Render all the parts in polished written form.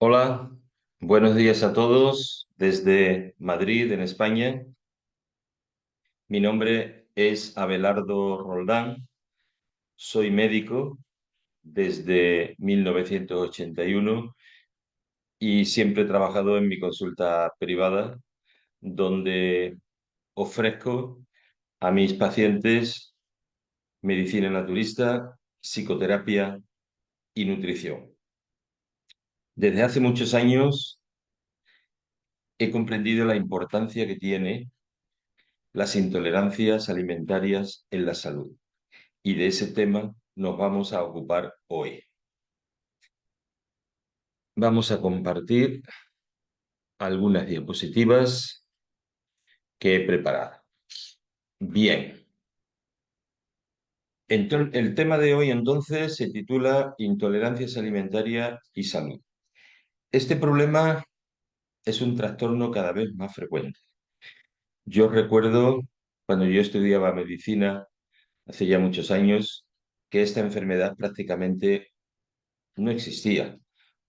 Hola, buenos días a todos desde Madrid, en España. Mi nombre es Abelardo Roldán, soy médico desde 1981 y siempre he trabajado en mi consulta privada, donde ofrezco a mis pacientes medicina naturista, psicoterapia y nutrición. Desde hace muchos años he comprendido la importancia que tiene las intolerancias alimentarias en la salud. Y de ese tema nos vamos a ocupar hoy. Vamos a compartir algunas diapositivas que he preparado. Bien, el tema de hoy entonces se titula Intolerancias alimentarias y salud. Este problema es un trastorno cada vez más frecuente. Yo recuerdo cuando yo estudiaba medicina, hace ya muchos años, que esta enfermedad prácticamente no existía.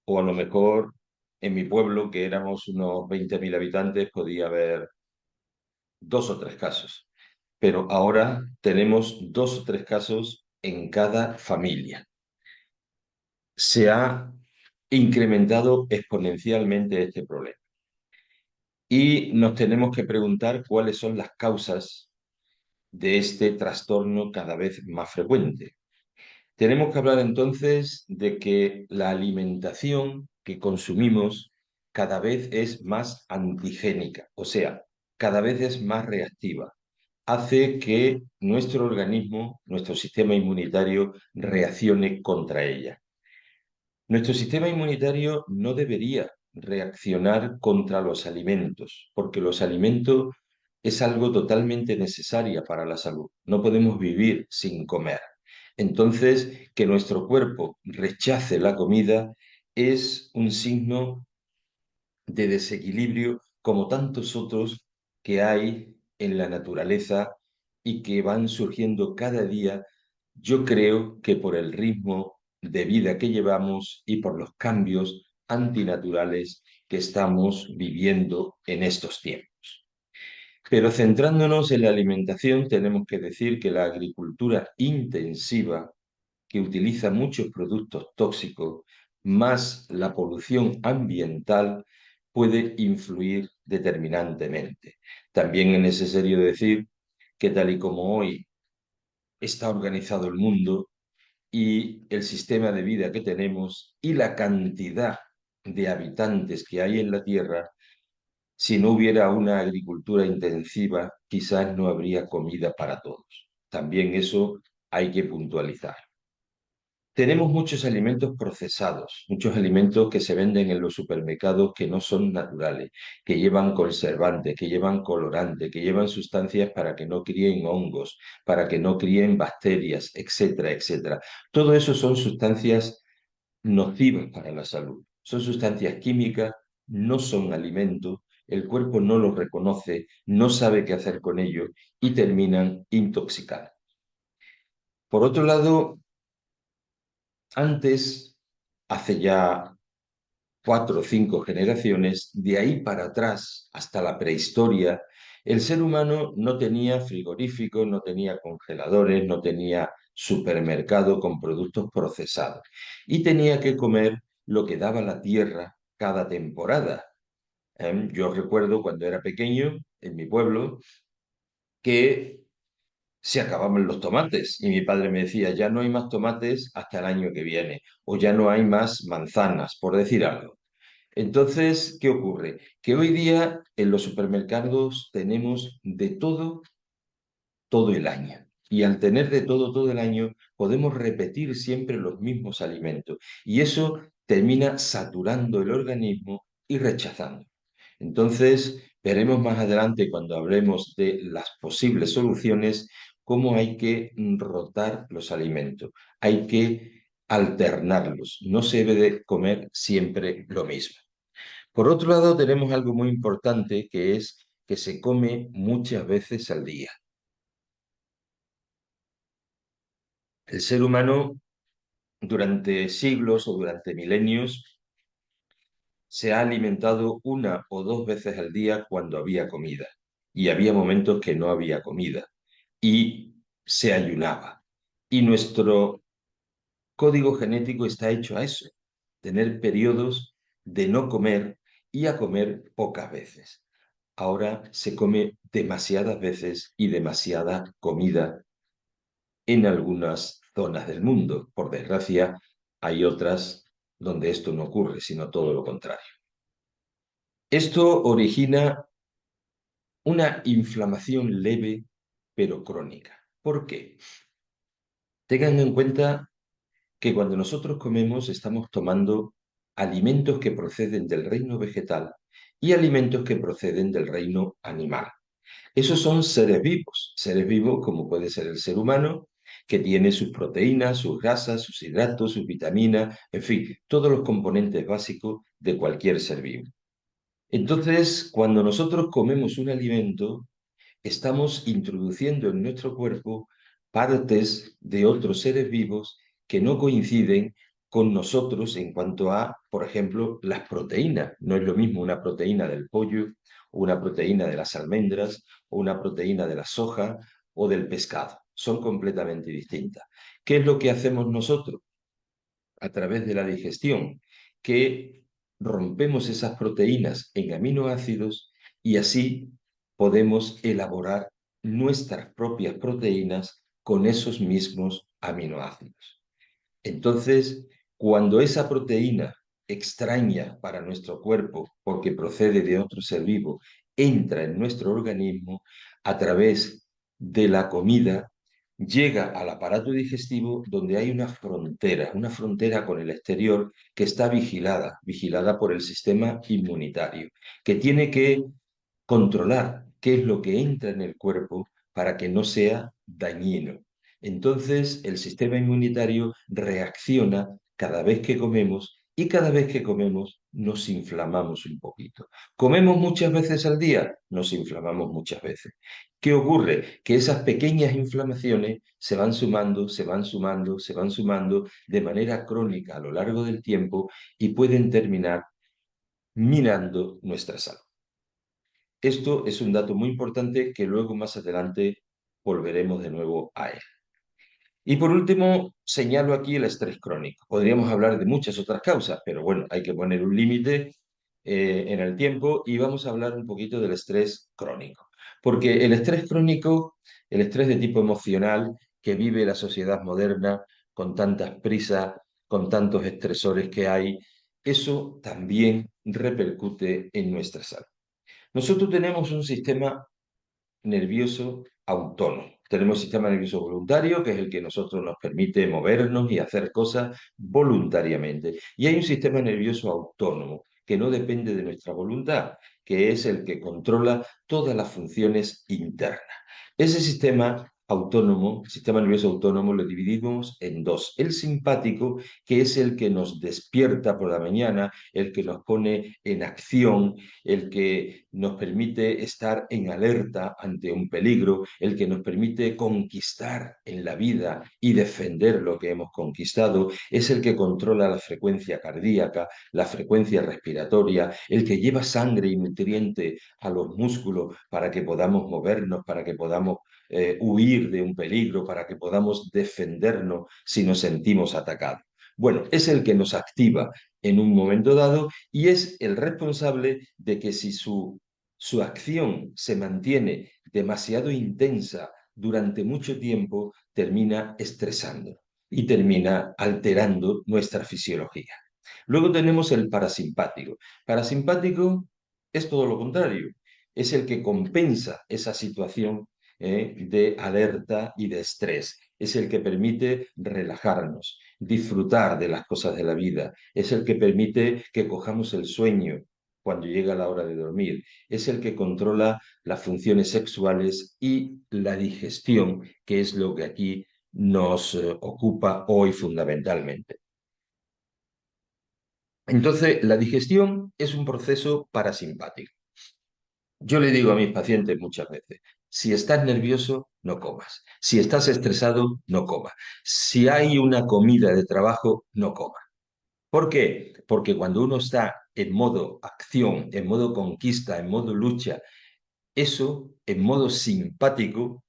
O a lo mejor en mi pueblo, que éramos unos 20.000 habitantes, podía haber dos o tres casos. Pero ahora tenemos dos o tres casos en cada familia. Se ha incrementado exponencialmente este problema. Y nos tenemos que preguntar cuáles son las causas de este trastorno cada vez más frecuente. Tenemos que hablar entonces de que la alimentación que consumimos cada vez es más antigénica, o sea, cada vez es más reactiva. Hace que nuestro organismo, nuestro sistema inmunitario, reaccione contra ella. Nuestro sistema inmunitario no debería reaccionar contra los alimentos, porque los alimentos es algo totalmente necesario para la salud. No podemos vivir sin comer. Entonces, que nuestro cuerpo rechace la comida es un signo de desequilibrio como tantos otros que hay en la naturaleza y que van surgiendo cada día, yo creo que por el ritmo de vida que llevamos y por los cambios antinaturales que estamos viviendo en estos tiempos. Pero centrándonos en la alimentación, tenemos que decir que la agricultura intensiva, que utiliza muchos productos tóxicos, más la polución ambiental, puede influir determinantemente. También es necesario decir que tal y como hoy está organizado el mundo y el sistema de vida que tenemos y la cantidad de habitantes que hay en la Tierra, si no hubiera una agricultura intensiva, quizás no habría comida para todos. También eso hay que puntualizar. Tenemos muchos alimentos procesados, muchos alimentos que se venden en los supermercados que no son naturales, que llevan conservantes, que llevan colorantes, que llevan sustancias para que no críen hongos, para que no críen bacterias, etcétera, etcétera. Todo eso son sustancias nocivas para la salud. Son sustancias químicas, no son alimentos, el cuerpo no los reconoce, no sabe qué hacer con ellos y terminan intoxicados. Por otro lado, antes, hace ya 4 o 5 generaciones, de ahí para atrás, hasta la prehistoria, el ser humano no tenía frigoríficos, no tenía congeladores, no tenía supermercado con productos procesados y tenía que comer lo que daba la tierra cada temporada. Yo recuerdo cuando era pequeño, en mi pueblo, que se acababan los tomates y mi padre me decía, ya no hay más tomates hasta el año que viene o ya no hay más manzanas, por decir algo. Entonces, ¿qué ocurre? Que hoy día en los supermercados tenemos de todo el año. Y al tener de todo el año, podemos repetir siempre los mismos alimentos. Y eso termina saturando el organismo y rechazando. Entonces, veremos más adelante cuando hablemos de las posibles soluciones cómo hay que rotar los alimentos. Hay que alternarlos. No se debe de comer siempre lo mismo. Por otro lado, tenemos algo muy importante que es que se come muchas veces al día. El ser humano durante siglos o durante milenios se ha alimentado una o dos veces al día cuando había comida. Y había momentos que no había comida. Y se ayunaba. Y nuestro código genético está hecho a eso, tener periodos de no comer y a comer pocas veces. Ahora se come demasiadas veces y demasiada comida en algunas zonas del mundo. Por desgracia, hay otras donde esto no ocurre, sino todo lo contrario. Esto origina una inflamación leve pero crónica. ¿Por qué? Tengan en cuenta que cuando nosotros comemos estamos tomando alimentos que proceden del reino vegetal y alimentos que proceden del reino animal. Esos son seres vivos como puede ser el ser humano, que tiene sus proteínas, sus grasas, sus hidratos, sus vitaminas, en fin, todos los componentes básicos de cualquier ser vivo. Entonces, cuando nosotros comemos un alimento, estamos introduciendo en nuestro cuerpo partes de otros seres vivos que no coinciden con nosotros en cuanto a, por ejemplo, las proteínas. No es lo mismo una proteína del pollo, o una proteína de las almendras, o una proteína de la soja o del pescado. Son completamente distintas. ¿Qué es lo que hacemos nosotros? A través de la digestión, que rompemos esas proteínas en aminoácidos y así podemos elaborar nuestras propias proteínas con esos mismos aminoácidos. Entonces, cuando esa proteína extraña para nuestro cuerpo, porque procede de otro ser vivo, entra en nuestro organismo a través de la comida, llega al aparato digestivo donde hay una frontera con el exterior que está vigilada por el sistema inmunitario, que tiene que controlar qué es lo que entra en el cuerpo para que no sea dañino. Entonces, el sistema inmunitario reacciona cada vez que comemos y cada vez que comemos nos inflamamos un poquito. ¿Comemos muchas veces al día? Nos inflamamos muchas veces. ¿Qué ocurre? Que esas pequeñas inflamaciones se van sumando, se van sumando, se van sumando de manera crónica a lo largo del tiempo y pueden terminar minando nuestra salud. Esto es un dato muy importante que luego más adelante volveremos de nuevo a él. Y por último, señalo aquí el estrés crónico. Podríamos hablar de muchas otras causas, pero bueno, hay que poner un límite en el tiempo y vamos a hablar un poquito del estrés crónico. Porque el estrés crónico, el estrés de tipo emocional que vive la sociedad moderna con tantas prisas, con tantos estresores que hay, eso también repercute en nuestra salud. Nosotros tenemos un sistema nervioso autónomo. Tenemos el sistema nervioso voluntario, que es el que nosotros nos permite movernos y hacer cosas voluntariamente. Y hay un sistema nervioso autónomo, que no depende de nuestra voluntad, que es el que controla todas las funciones internas. Ese sistema autónomo, el sistema nervioso autónomo, lo dividimos en dos. El simpático, que es el que nos despierta por la mañana, el que nos pone en acción, el que nos permite estar en alerta ante un peligro, el que nos permite conquistar en la vida y defender lo que hemos conquistado, es el que controla la frecuencia cardíaca, la frecuencia respiratoria, el que lleva sangre y nutriente a los músculos para que podamos movernos, para que podamos huir de un peligro, para que podamos defendernos si nos sentimos atacados. Bueno, es el que nos activa en un momento dado y es el responsable de que si su acción se mantiene demasiado intensa durante mucho tiempo, termina estresando y termina alterando nuestra fisiología. Luego tenemos el parasimpático. Parasimpático es todo lo contrario, es el que compensa esa situación de alerta y de estrés. Es el que permite relajarnos, disfrutar de las cosas de la vida. Es el que permite que cojamos el sueño cuando llega la hora de dormir. Es el que controla las funciones sexuales y la digestión, que es lo que aquí nos ocupa hoy fundamentalmente. Entonces, la digestión es un proceso parasimpático. Yo le digo a mis pacientes muchas veces, si estás nervioso, no comas. Si estás estresado, no comas. Si hay una comida de trabajo, no comas. ¿Por qué? Porque cuando uno está en modo acción, en modo conquista, en modo lucha, eso en modo simpático,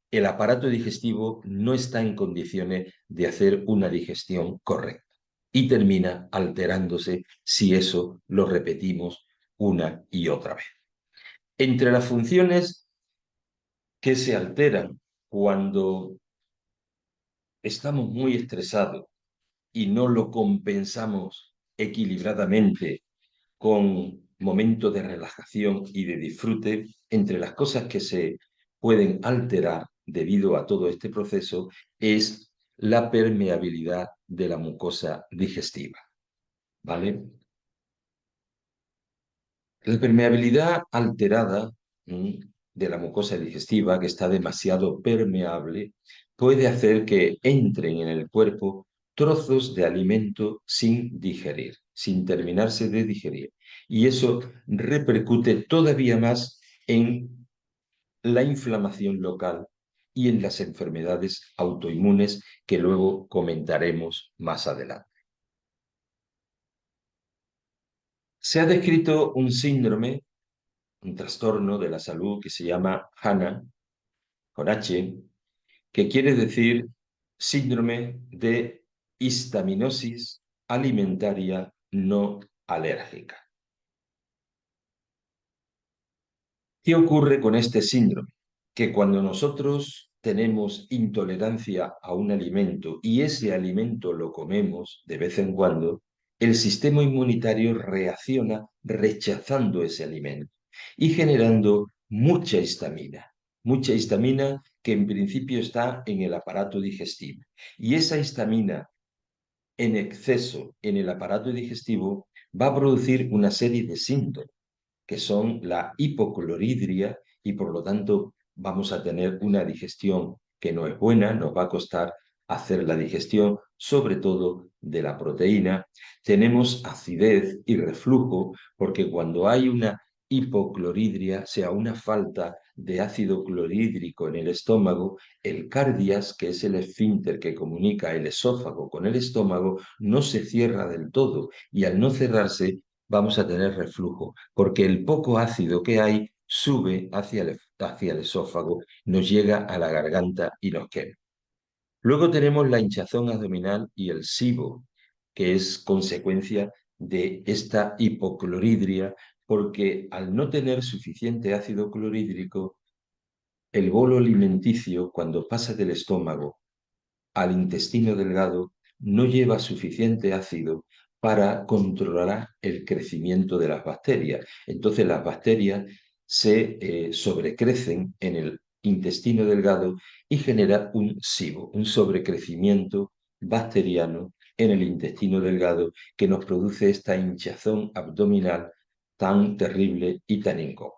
el aparato digestivo no está en condiciones de hacer una digestión correcta y termina alterándose si eso lo repetimos una y otra vez. Entre las funciones que se alteran cuando estamos muy estresados y no lo compensamos equilibradamente con momentos de relajación y de disfrute, entre las cosas que se pueden alterar debido a todo este proceso es la permeabilidad de la mucosa digestiva, ¿vale? La permeabilidad alterada de la mucosa digestiva, que está demasiado permeable, puede hacer que entren en el cuerpo trozos de alimento sin digerir, sin terminarse de digerir. Y eso repercute todavía más en la inflamación local y en las enfermedades autoinmunes que luego comentaremos más adelante. Se ha descrito un síndrome, un trastorno de la salud que se llama HANA, con H, que quiere decir síndrome de histaminosis alimentaria no alérgica. ¿Qué ocurre con este síndrome? Que cuando nosotros tenemos intolerancia a un alimento y ese alimento lo comemos de vez en cuando, el sistema inmunitario reacciona rechazando ese alimento y generando mucha histamina que en principio está en el aparato digestivo. Y esa histamina en exceso en el aparato digestivo va a producir una serie de síntomas que son la hipocloridria y por lo tanto vamos a tener una digestión que no es buena, nos va a costar hacer la digestión, sobre todo de la proteína. Tenemos acidez y reflujo porque cuando hay una hipocloridria, sea una falta de ácido clorhídrico en el estómago, el cardias, que es el esfínter que comunica el esófago con el estómago, no se cierra del todo y al no cerrarse vamos a tener reflujo, porque el poco ácido que hay sube hacia el esófago, nos llega a la garganta y nos quema. Luego tenemos la hinchazón abdominal y el SIBO, que es consecuencia de esta hipocloridria, porque al no tener suficiente ácido clorhídrico, el bolo alimenticio, cuando pasa del estómago al intestino delgado, no lleva suficiente ácido para controlar el crecimiento de las bacterias. Entonces las bacterias se sobrecrecen en el intestino delgado y genera un SIBO, un sobrecrecimiento bacteriano en el intestino delgado que nos produce esta hinchazón abdominal tan terrible y tan incómoda.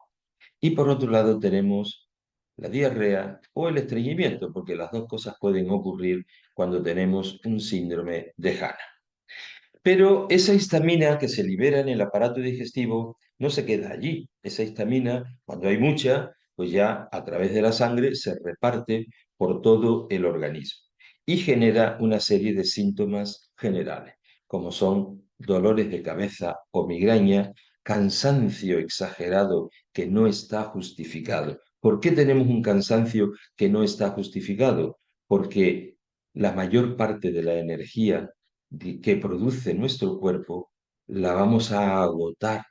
Y por otro lado tenemos la diarrea o el estreñimiento, porque las dos cosas pueden ocurrir cuando tenemos un síndrome de HANA. Pero esa histamina que se libera en el aparato digestivo no se queda allí. Esa histamina, cuando hay mucha, pues ya a través de la sangre se reparte por todo el organismo y genera una serie de síntomas generales, como son dolores de cabeza o migraña, cansancio exagerado que no está justificado. ¿Por qué tenemos un cansancio que no está justificado? Porque la mayor parte de la energía que produce nuestro cuerpo la vamos a agotar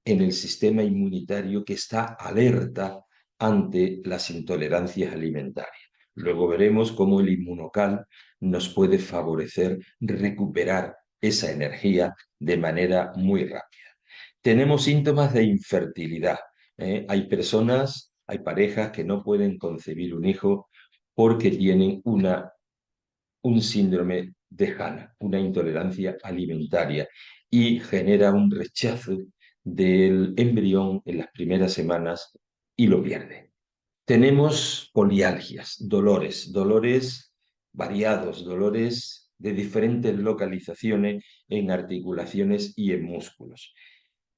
en el sistema inmunitario que está alerta ante las intolerancias alimentarias. Luego veremos cómo el inmunocal nos puede favorecer recuperar esa energía de manera muy rápida. Tenemos síntomas de infertilidad. Hay personas, hay parejas que no pueden concebir un hijo porque tienen un síndrome de HANA, una intolerancia alimentaria, y genera un rechazo del embrión en las primeras semanas y lo pierde. Tenemos polialgias, dolores variados, dolores de diferentes localizaciones en articulaciones y en músculos.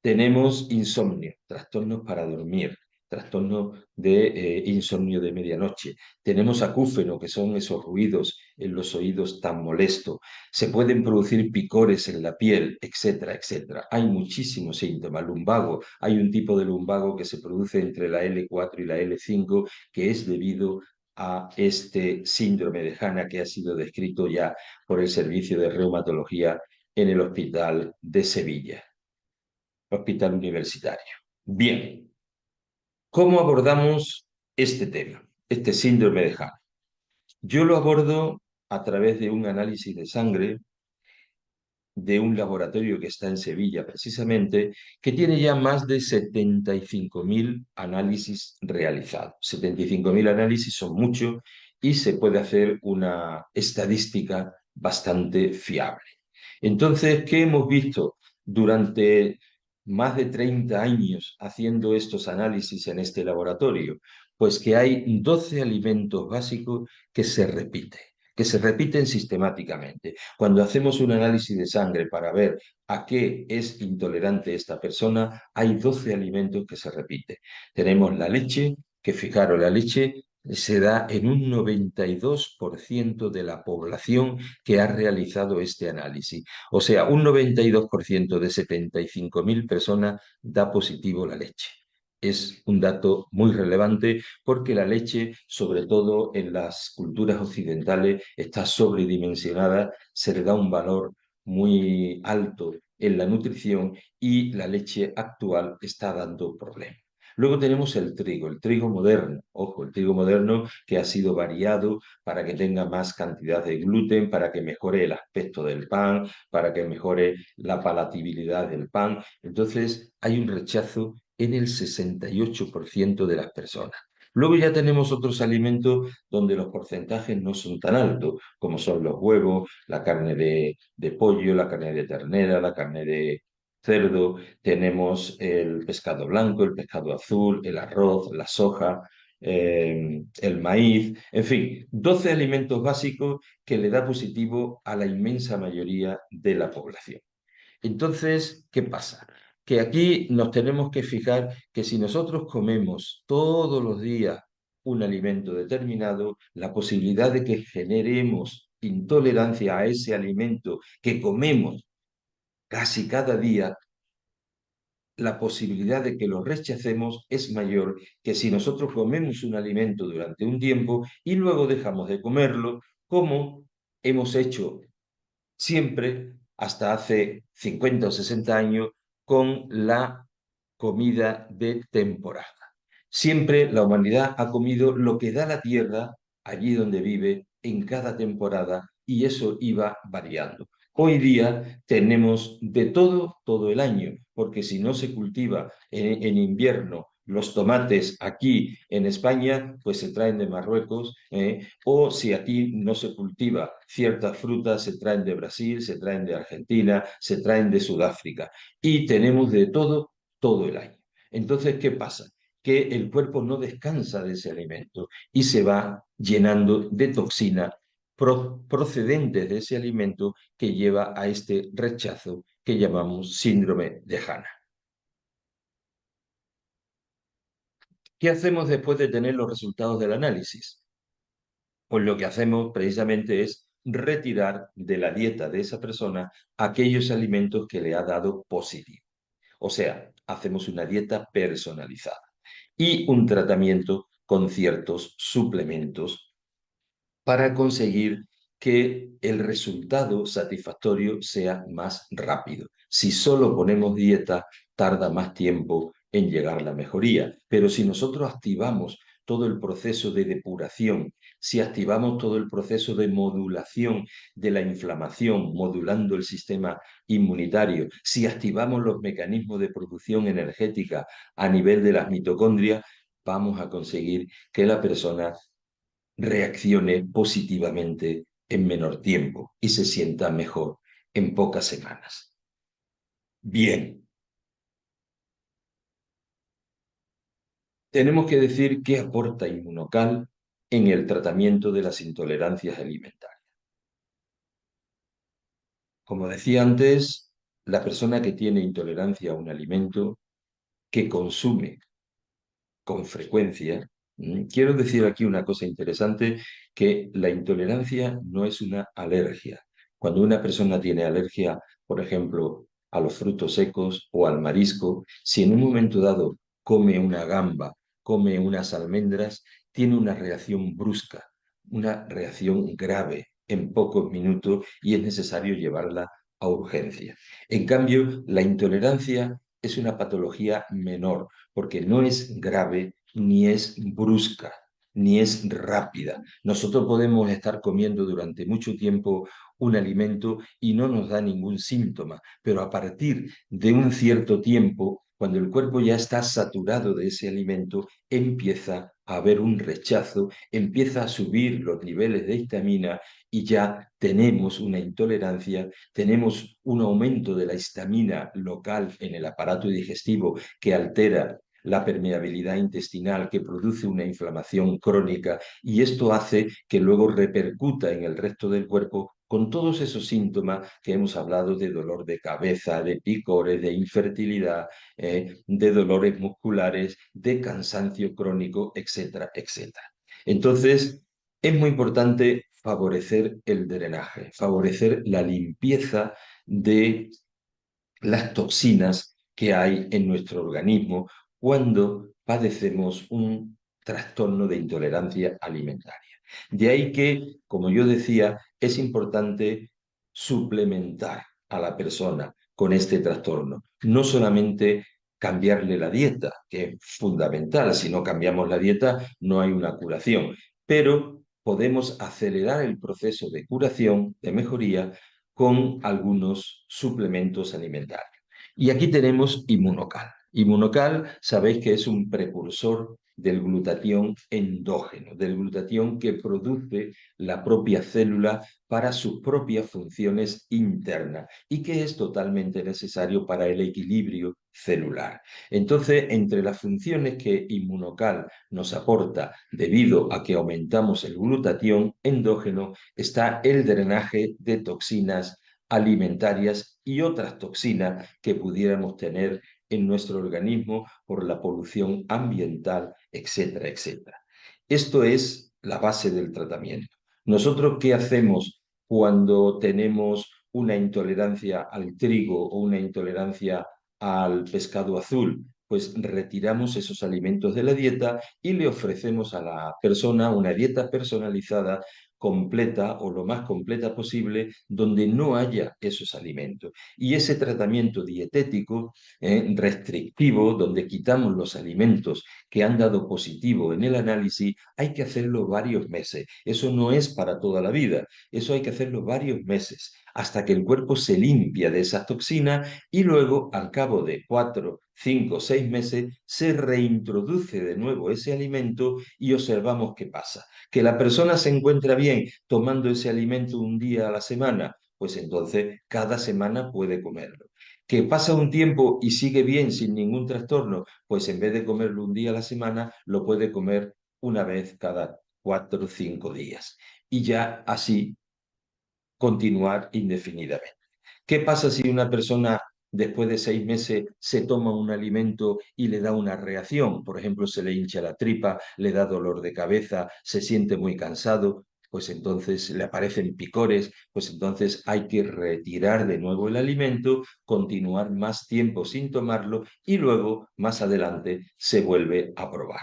Tenemos insomnio, trastornos para dormir. trastorno de insomnio de medianoche. Tenemos acúfeno, que son esos ruidos en los oídos tan molestos. Se pueden producir picores en la piel, etcétera, etcétera. Hay muchísimos síntomas. Lumbago, hay un tipo de lumbago que se produce entre la L4 y la L5 que es debido a este síndrome de Hanna que ha sido descrito ya por el Servicio de Reumatología en el Hospital de Sevilla, Hospital Universitario. Bien, ¿cómo abordamos este tema, este síndrome de Hanna? Yo lo abordo a través de un análisis de sangre de un laboratorio que está en Sevilla precisamente, que tiene ya más de 75.000 análisis realizados. 75.000 análisis son muchos y se puede hacer una estadística bastante fiable. Entonces, ¿qué hemos visto durante más de 30 años haciendo estos análisis en este laboratorio? Pues que hay 12 alimentos básicos que se repiten sistemáticamente. Cuando hacemos un análisis de sangre para ver a qué es intolerante esta persona, hay 12 alimentos que se repiten. Tenemos la leche, que fijaros, la leche se da en un 92% de la población que ha realizado este análisis. O sea, un 92% de 75.000 personas da positivo la leche. Es un dato muy relevante porque la leche, sobre todo en las culturas occidentales, está sobredimensionada, se le da un valor muy alto en la nutrición y la leche actual está dando problemas. Luego tenemos el trigo moderno, ojo, el trigo moderno que ha sido variado para que tenga más cantidad de gluten, para que mejore el aspecto del pan, para que mejore la palatabilidad del pan. Entonces hay un rechazo en el 68% de las personas. Luego ya tenemos otros alimentos donde los porcentajes no son tan altos, como son los huevos, la carne de pollo, la carne de ternera, la carne de cerdo, tenemos el pescado blanco, el pescado azul, el arroz, la soja, el maíz, en fin, 12 alimentos básicos que le da positivo a la inmensa mayoría de la población. Entonces, ¿qué pasa? Que aquí nos tenemos que fijar que si nosotros comemos todos los días un alimento determinado, la posibilidad de que generemos intolerancia a ese alimento que comemos casi cada día, la posibilidad de que lo rechacemos es mayor que si nosotros comemos un alimento durante un tiempo y luego dejamos de comerlo, como hemos hecho siempre, hasta hace 50 o 60 años, con la comida de temporada. Siempre la humanidad ha comido lo que da la tierra allí donde vive en cada temporada y eso iba variando. Hoy día tenemos de todo el año, porque si no se cultiva en invierno los tomates aquí en España, pues se traen de Marruecos, o si aquí no se cultiva ciertas frutas, se traen de Brasil, se traen de Argentina, se traen de Sudáfrica. Y tenemos de todo el año. Entonces, ¿qué pasa? Que el cuerpo no descansa de ese alimento y se va llenando de toxina procedentes de ese alimento que lleva a este rechazo que llamamos síndrome de Hanna. ¿Qué hacemos después de tener los resultados del análisis? Pues lo que hacemos precisamente es retirar de la dieta de esa persona aquellos alimentos que le ha dado positivo. O sea, hacemos una dieta personalizada y un tratamiento con ciertos suplementos para conseguir que el resultado satisfactorio sea más rápido. Si solo ponemos dieta, tarda más tiempo en llegar la mejoría, pero si nosotros activamos todo el proceso de depuración, si activamos todo el proceso de modulación de la inflamación, modulando el sistema inmunitario, si activamos los mecanismos de producción energética a nivel de las mitocondrias, vamos a conseguir que la persona reaccione positivamente en menor tiempo y se sienta mejor en pocas semanas. Bien, tenemos que decir qué aporta Inmunocal en el tratamiento de las intolerancias alimentarias. Como decía antes, la persona que tiene intolerancia a un alimento que consume con frecuencia. Quiero decir aquí una cosa interesante, que la intolerancia no es una alergia. Cuando una persona tiene alergia, por ejemplo, a los frutos secos o al marisco, si en un momento dado come una gamba, come unas almendras, tiene una reacción brusca, una reacción grave en pocos minutos y es necesario llevarla a urgencia. En cambio, la intolerancia es una patología menor porque no es grave ni es brusca ni es rápida. Nosotros podemos estar comiendo durante mucho tiempo un alimento y no nos da ningún síntoma, pero a partir de un cierto tiempo, cuando el cuerpo ya está saturado de ese alimento, empieza a haber un rechazo, empieza a subir los niveles de histamina y ya tenemos una intolerancia, tenemos un aumento de la histamina local en el aparato digestivo que altera la permeabilidad intestinal, que produce una inflamación crónica, y esto hace que luego repercuta en el resto del cuerpo con todos esos síntomas que hemos hablado, de dolor de cabeza, de picores, de infertilidad, de dolores musculares, de cansancio crónico, etcétera, etcétera. Entonces, es muy importante favorecer el drenaje, favorecer la limpieza de las toxinas que hay en nuestro organismo cuando padecemos un trastorno de intolerancia alimentaria. De ahí que, como yo decía, es importante suplementar a la persona con este trastorno. No solamente cambiarle la dieta, que es fundamental. Si no cambiamos la dieta, no hay una curación. Pero podemos acelerar el proceso de curación, de mejoría, con algunos suplementos alimentarios. Y aquí tenemos Inmunocal. Inmunocal, sabéis que es un precursor del glutatión endógeno, del glutatión que produce la propia célula para sus propias funciones internas y que es totalmente necesario para el equilibrio celular. Entonces, entre las funciones que Inmunocal nos aporta debido a que aumentamos el glutatión endógeno, está el drenaje de toxinas alimentarias y otras toxinas que pudiéramos tener en nuestro organismo por la polución ambiental, etcétera, etcétera. Esto es la base del tratamiento. ¿Nosotros qué hacemos cuando tenemos una intolerancia al trigo o una intolerancia al pescado azul? Pues retiramos esos alimentos de la dieta y le ofrecemos a la persona una dieta personalizada, completa o lo más completa posible, donde no haya esos alimentos. Y ese tratamiento dietético restrictivo, donde quitamos los alimentos que han dado positivo en el análisis, hay que hacerlo varios meses. Eso no es para toda la vida, eso hay que hacerlo varios meses, hasta que el cuerpo se limpia de esas toxinas y luego, al cabo de 4, 5, 6 meses, se reintroduce de nuevo ese alimento y observamos qué pasa. Que la persona se encuentra bien tomando ese alimento un día a la semana, pues entonces cada semana puede comerlo. Que pasa un tiempo y sigue bien sin ningún trastorno, pues en vez de comerlo un día a la semana, lo puede comer una vez cada 4 o 5 días. Y ya así continuar indefinidamente. ¿Qué pasa si una persona después de 6 meses se toma un alimento y le da una reacción? Por ejemplo, se le hincha la tripa, le da dolor de cabeza, se siente muy cansado, pues entonces le aparecen picores, pues entonces hay que retirar de nuevo el alimento, continuar más tiempo sin tomarlo y luego, más adelante, se vuelve a probar.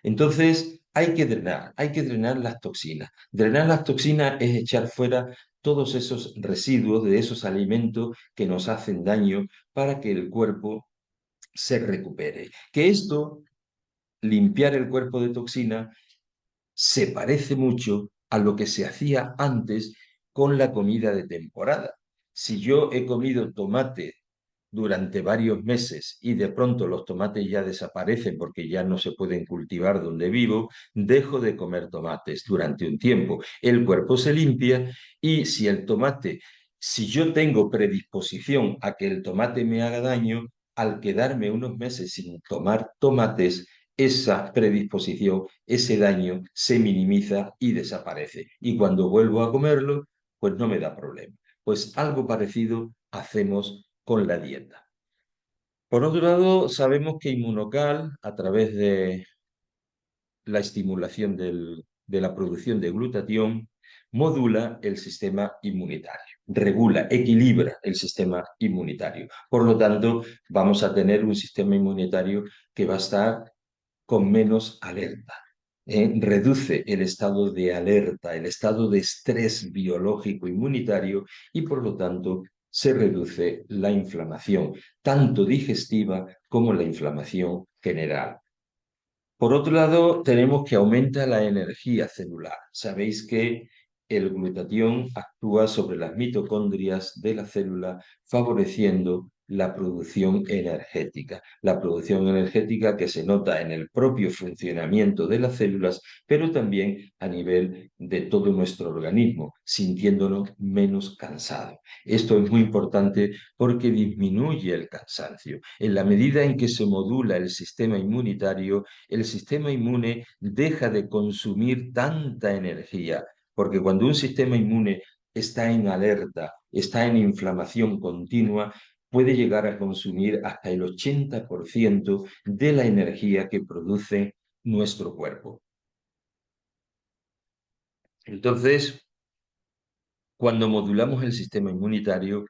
Entonces, hay que drenar las toxinas. Drenar las toxinas es echar fuera todos esos residuos de esos alimentos que nos hacen daño para que el cuerpo se recupere. Que esto, limpiar el cuerpo de toxina, se parece mucho a lo que se hacía antes con la comida de temporada. Si yo he comido tomate durante varios meses y de pronto los tomates ya desaparecen porque ya no se pueden cultivar donde vivo, dejo de comer tomates durante un tiempo. El cuerpo se limpia y si el tomate, si yo tengo predisposición a que el tomate me haga daño, al quedarme unos meses sin tomar tomates, esa predisposición, ese daño se minimiza y desaparece. Y cuando vuelvo a comerlo, pues no me da problema. Pues algo parecido hacemos con la dieta. Por otro lado, sabemos que Inmunocal, a través de la estimulación de la producción de glutatión, modula el sistema inmunitario, regula, equilibra el sistema inmunitario. Por lo tanto, vamos a tener un sistema inmunitario que va a estar con menos alerta. Reduce el estado de alerta, el estado de estrés biológico inmunitario y por lo tanto se reduce la inflamación, tanto digestiva como la inflamación general. Por otro lado, tenemos que aumenta la energía celular. Sabéis que el glutatión actúa sobre las mitocondrias de la célula, favoreciendo la producción energética que se nota en el propio funcionamiento de las células, pero también a nivel de todo nuestro organismo, sintiéndonos menos cansados. Esto es muy importante porque disminuye el cansancio. En la medida en que se modula el sistema inmunitario, el sistema inmune deja de consumir tanta energía, porque cuando un sistema inmune está en alerta, está en inflamación continua, puede llegar a consumir hasta el 80% de la energía que produce nuestro cuerpo. Entonces, cuando modulamos el sistema inmunitario,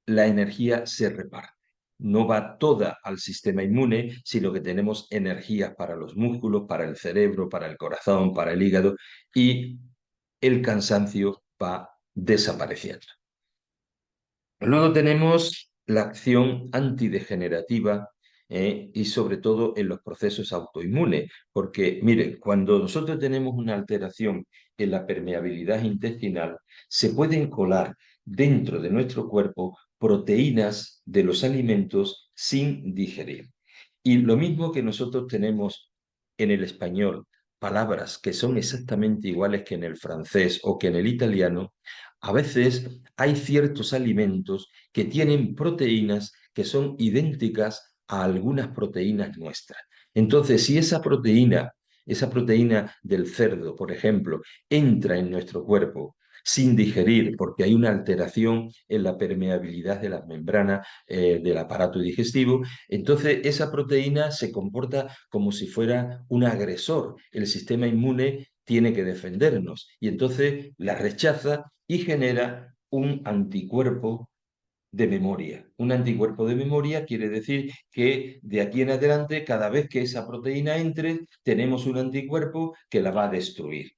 la energía se reparte. No va toda al sistema inmune, sino que tenemos energías para los músculos, para el cerebro, para el corazón, para el hígado, y el cansancio va desapareciendo. Luego tenemos la acción antidegenerativa y sobre todo en los procesos autoinmunes, porque mire, cuando nosotros tenemos una alteración en la permeabilidad intestinal, se pueden colar dentro de nuestro cuerpo proteínas de los alimentos sin digerir. Y lo mismo que nosotros tenemos en el español, palabras que son exactamente iguales que en el francés o que en el italiano, a veces hay ciertos alimentos que tienen proteínas que son idénticas a algunas proteínas nuestras. Entonces, si esa proteína del cerdo, por ejemplo, entra en nuestro cuerpo sin digerir, porque hay una alteración en la permeabilidad de las membranas del aparato digestivo, entonces esa proteína se comporta como si fuera un agresor. El sistema inmune tiene que defendernos y entonces la rechaza y genera un anticuerpo de memoria. Un anticuerpo de memoria quiere decir que de aquí en adelante, cada vez que esa proteína entre, tenemos un anticuerpo que la va a destruir.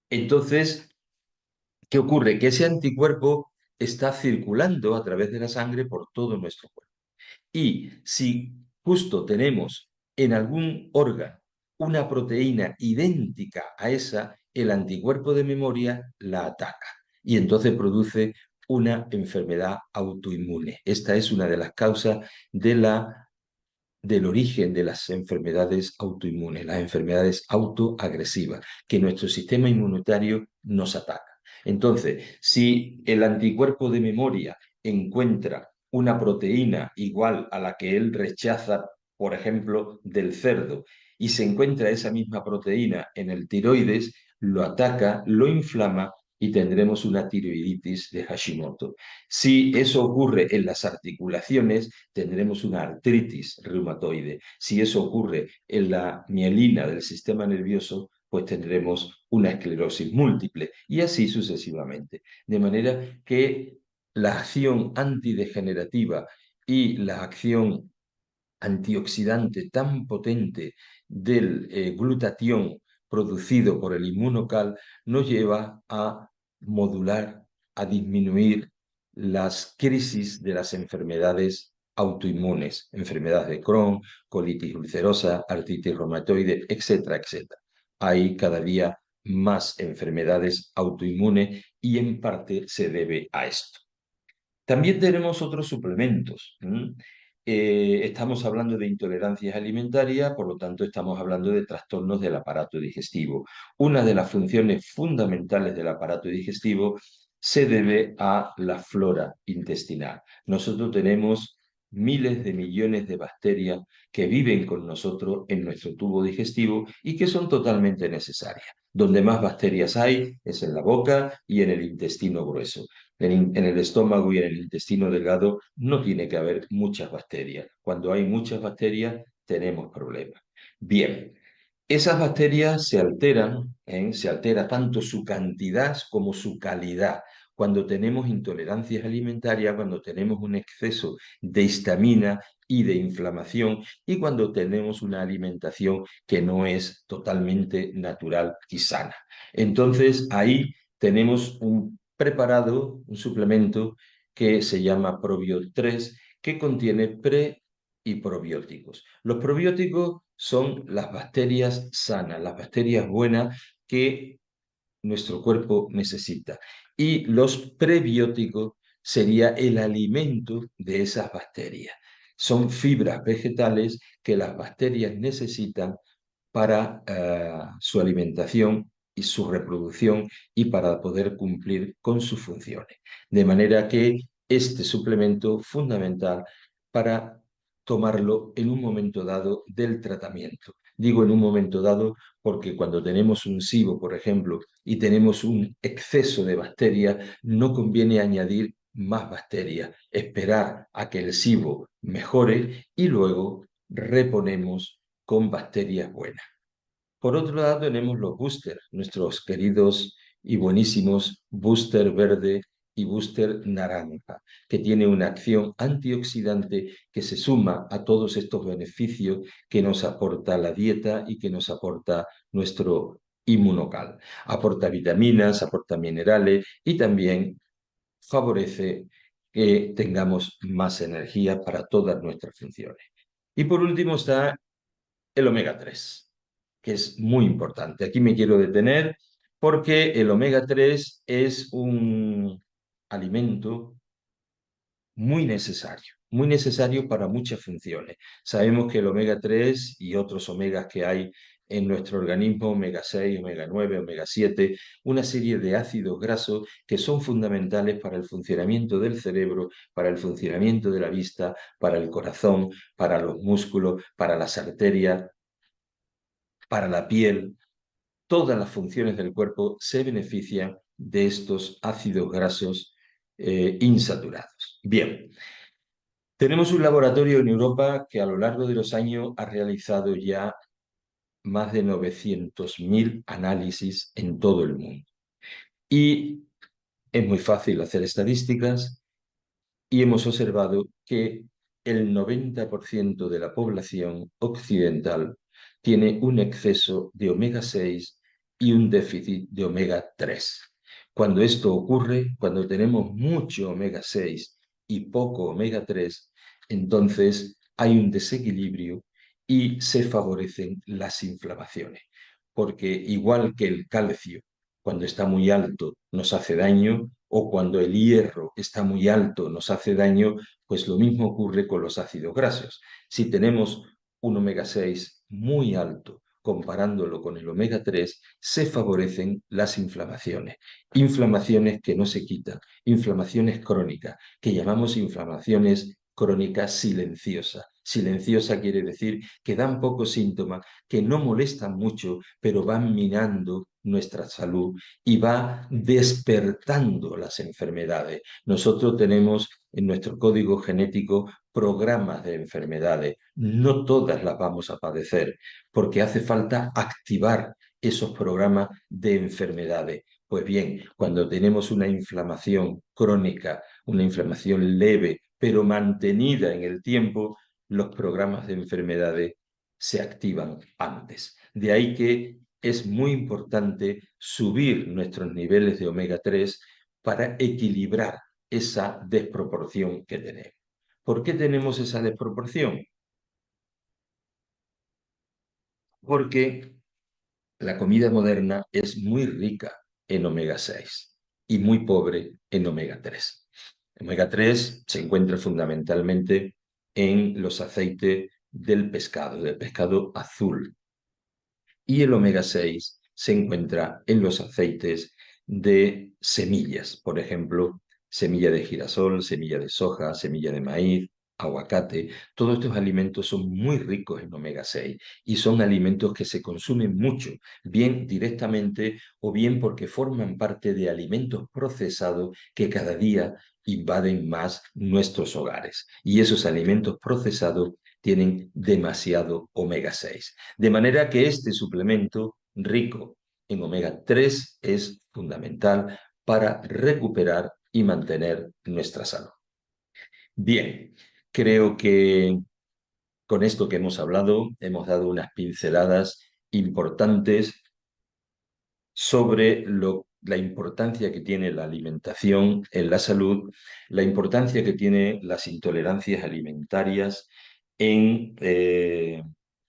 Entonces, ¿qué ocurre? Que ese anticuerpo está circulando a través de la sangre por todo nuestro cuerpo. Y si justo tenemos en algún órgano una proteína idéntica a esa, el anticuerpo de memoria la ataca y entonces produce una enfermedad autoinmune. Esta es una de las causas del origen de las enfermedades autoinmunes, las enfermedades autoagresivas, que nuestro sistema inmunitario nos ataca. Entonces, si el anticuerpo de memoria encuentra una proteína igual a la que él rechaza, por ejemplo, del cerdo, y se encuentra esa misma proteína en el tiroides, lo ataca, lo inflama y tendremos una tiroiditis de Hashimoto. Si eso ocurre en las articulaciones, tendremos una artritis reumatoide. Si eso ocurre en la mielina del sistema nervioso, pues tendremos una esclerosis múltiple y así sucesivamente. De manera que la acción antidegenerativa y la acción antioxidante tan potente del glutatión producido por el inmunocal nos lleva a modular, a disminuir las crisis de las enfermedades autoinmunes, enfermedades de Crohn, colitis ulcerosa, artritis reumatoide, etcétera, etcétera. Hay cada día más enfermedades autoinmunes y en parte se debe a esto. También tenemos otros suplementos. Estamos hablando de intolerancias alimentarias, por lo tanto estamos hablando de trastornos del aparato digestivo. Una de las funciones fundamentales del aparato digestivo se debe a la flora intestinal. Nosotros tenemos miles de millones de bacterias que viven con nosotros en nuestro tubo digestivo y que son totalmente necesarias. Donde más bacterias hay es en la boca y en el intestino grueso. En el estómago y en el intestino delgado no tiene que haber muchas bacterias. Cuando hay muchas bacterias, tenemos problemas. Bien, Esas bacterias se alteran, se altera tanto su cantidad como su calidad. Cuando tenemos intolerancias alimentarias, cuando tenemos un exceso de histamina y de inflamación y cuando tenemos una alimentación que no es totalmente natural y sana. Entonces ahí tenemos un preparado, un suplemento que se llama Probiot 3, que contiene y probióticos. Los probióticos son las bacterias sanas, las bacterias buenas que nuestro cuerpo necesita. Y los prebióticos sería el alimento de esas bacterias. Son fibras vegetales que las bacterias necesitan para su alimentación y su reproducción y para poder cumplir con sus funciones. De manera que este suplemento fundamental para tomarlo en un momento dado del tratamiento. Digo en un momento dado porque cuando tenemos un SIBO, por ejemplo, y tenemos un exceso de bacterias, no conviene añadir más bacterias, esperar a que el SIBO mejore y luego reponemos con bacterias buenas. Por otro lado, tenemos los booster, nuestros queridos y buenísimos booster verde y booster naranja, que tiene una acción antioxidante que se suma a todos estos beneficios que nos aporta la dieta y que nos aporta nuestro inmunocal. Aporta vitaminas, aporta minerales y también favorece que tengamos más energía para todas nuestras funciones. Y por último está el omega 3, que es muy importante. Aquí me quiero detener porque el omega 3 es un alimento muy necesario para muchas funciones. Sabemos que el omega 3 y otros omegas que hay en nuestro organismo, omega 6, omega 9, omega 7, una serie de ácidos grasos que son fundamentales para el funcionamiento del cerebro, para el funcionamiento de la vista, para el corazón, para los músculos, para las arterias, para la piel. Todas las funciones del cuerpo se benefician de estos ácidos grasos insaturados. Bien, tenemos un laboratorio en Europa que a lo largo de los años ha realizado ya más de 900.000 análisis en todo el mundo. Y es muy fácil hacer estadísticas y hemos observado que el 90% de la población occidental tiene un exceso de omega 6 y un déficit de omega 3. Cuando esto ocurre, cuando tenemos mucho omega 6 y poco omega 3, entonces hay un desequilibrio y se favorecen las inflamaciones. Porque igual que el calcio, cuando está muy alto, nos hace daño, o cuando el hierro está muy alto nos hace daño, pues lo mismo ocurre con los ácidos grasos. Si tenemos un omega 6 muy alto comparándolo con el omega 3, se favorecen las inflamaciones. Inflamaciones que no se quitan, inflamaciones crónicas, que llamamos inflamaciones crónicas silenciosas. Silenciosa quiere decir que dan pocos síntomas, que no molestan mucho, pero van minando nuestra salud y va despertando las enfermedades. Nosotros tenemos en nuestro código genético programas de enfermedades. No todas las vamos a padecer porque hace falta activar esos programas de enfermedades. Pues bien, cuando tenemos una inflamación crónica, una inflamación leve, pero mantenida en el tiempo, los programas de enfermedades se activan antes. De ahí que es muy importante subir nuestros niveles de omega 3 para equilibrar esa desproporción que tenemos. ¿Por qué tenemos esa desproporción? Porque la comida moderna es muy rica en omega 6 y muy pobre en omega 3. Omega 3 se encuentra fundamentalmente en los aceites del pescado azul, y el omega 6 se encuentra en los aceites de semillas, por ejemplo, semilla de girasol, semilla de soja, semilla de maíz, aguacate. Todos estos alimentos son muy ricos en omega 6 y son alimentos que se consumen mucho, bien directamente o bien porque forman parte de alimentos procesados que cada día invaden más nuestros hogares. Y esos alimentos procesados tienen demasiado omega 6. De manera que este suplemento rico en omega 3 es fundamental para recuperar y mantener nuestra salud. Bien, creo que con esto que hemos hablado hemos dado unas pinceladas importantes sobre la importancia que tiene la alimentación en la salud, la importancia que tiene las intolerancias alimentarias en, eh,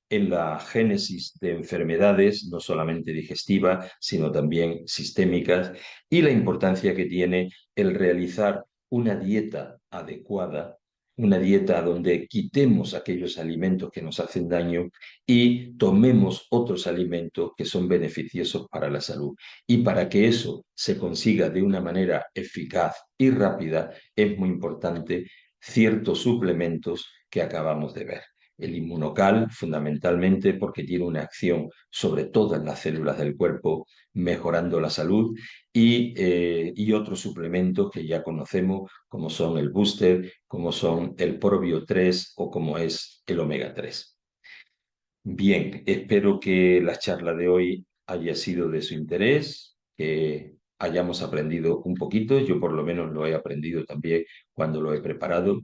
en la génesis de enfermedades, no solamente digestivas, sino también sistémicas, y la importancia que tiene el realizar una dieta adecuada, una dieta donde quitemos aquellos alimentos que nos hacen daño y tomemos otros alimentos que son beneficiosos para la salud. Y para que eso se consiga de una manera eficaz y rápida, es muy importante ciertos suplementos que acabamos de ver. El inmunocal, fundamentalmente, porque tiene una acción sobre todas las células del cuerpo, mejorando la salud, y otros suplementos que ya conocemos, como son el booster, como son el probio 3 o como es el omega 3. Bien, espero que la charla de hoy haya sido de su interés, que hayamos aprendido un poquito, yo por lo menos lo he aprendido también cuando lo he preparado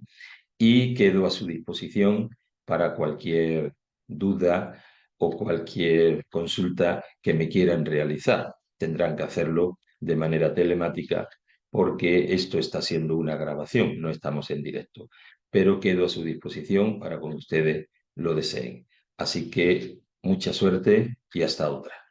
y quedo a su disposición para cualquier duda o cualquier consulta que me quieran realizar. Tendrán que hacerlo de manera telemática porque esto está siendo una grabación, no estamos en directo, pero quedo a su disposición para cuando ustedes lo deseen. Así que mucha suerte y hasta otra.